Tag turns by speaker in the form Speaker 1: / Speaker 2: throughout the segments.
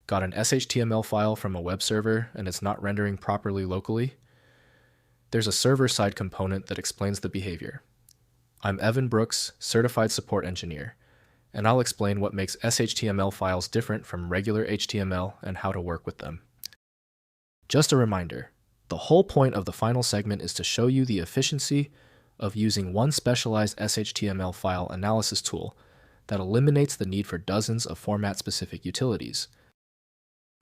Speaker 1: Got an SHTML file from a web server and it's not rendering properly locally? There's a server-side component that explains the behavior. I'm Evan Brooks, Certified Support Engineer, and I'll explain what makes SHTML files different from regular HTML and how to work with them. Just a reminder, the whole point of the final segment is to show you the efficiency of using one specialized SHTML file analysis tool that eliminates the need for dozens of format-specific utilities.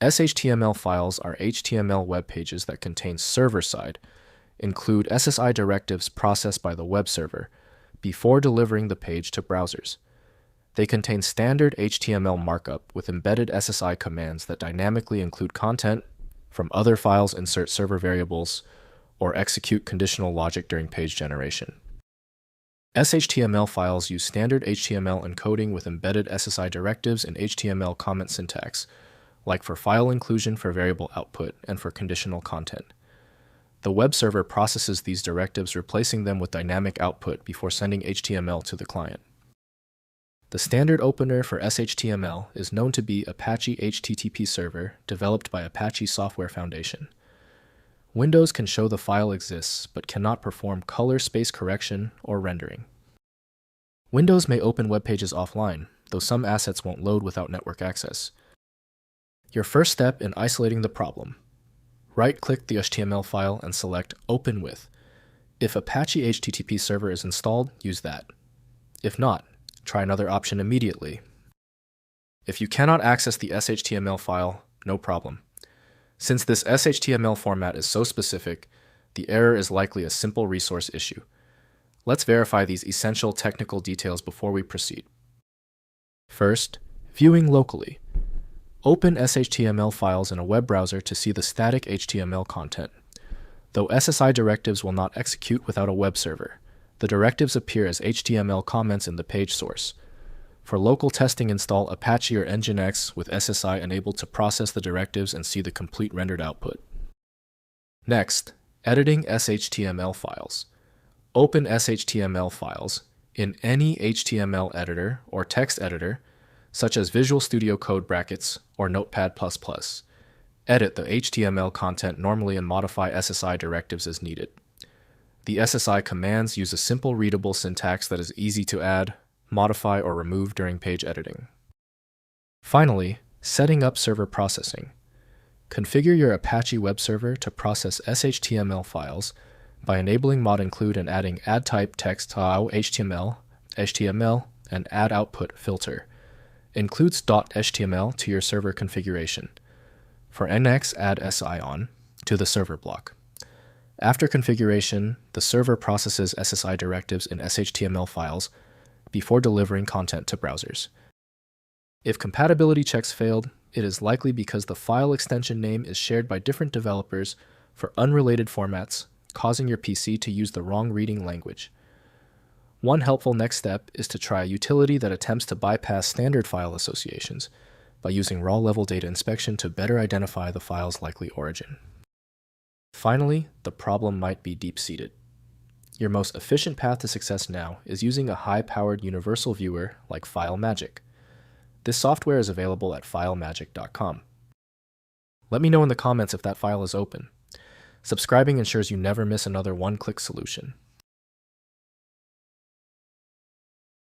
Speaker 1: SHTML files are HTML web pages that contain server-side, include SSI directives processed by the web server before delivering the page to browsers. They contain standard HTML markup with embedded SSI commands that dynamically include content from other files, insert server variables, or execute conditional logic during page generation. SHTML files use standard HTML encoding with embedded SSI directives and HTML comment syntax, like for file inclusion for variable output and for conditional content. The web server processes these directives, replacing them with dynamic output before sending HTML to the client. The standard opener for SHTML is known to be Apache HTTP Server, developed by Apache Software Foundation. Windows can show the file exists, but cannot perform color space correction or rendering. Windows may open web pages offline, though some assets won't load without network access. Your first step in isolating the problem. Right-click the HTML file and select Open With. If Apache HTTP Server is installed, use that. If not, try another option immediately. If you cannot access the SHTML file, no problem. Since this SHTML format is so specific, the error is likely a simple resource issue. Let's verify these essential technical details before we proceed. First, viewing locally. Open SHTML files in a web browser to see the static HTML content. Though SSI directives will not execute without a web server, the directives appear as HTML comments in the page source. For local testing, install Apache or Nginx with SSI enabled to process the directives and see the complete rendered output. Next, editing SHTML files. Open SHTML files in any HTML editor or text editor, such as Visual Studio Code brackets or Notepad++. Edit the HTML content normally and modify SSI directives as needed. The SSI commands use a simple readable syntax that is easy to add, modify, or remove during page editing. Finally, setting up server processing. Configure your Apache web server to process SHTML files by enabling mod include and adding add type text to HTML, HTML, and add output filter. Includes .html to your server configuration. For NX, add SI on to the server block. After configuration, the server processes SSI directives in SHTML files before delivering content to browsers. If compatibility checks failed, it is likely because the file extension name is shared by different developers for unrelated formats, causing your PC to use the wrong reading language. One helpful next step is to try a utility that attempts to bypass standard file associations by using raw-level data inspection to better identify the file's likely origin. Finally, the problem might be deep-seated. Your most efficient path to success now is using a high-powered universal viewer like FileMagick. This software is available at filemagick.com. Let me know in the comments if that file is open. Subscribing ensures you never miss another one-click solution.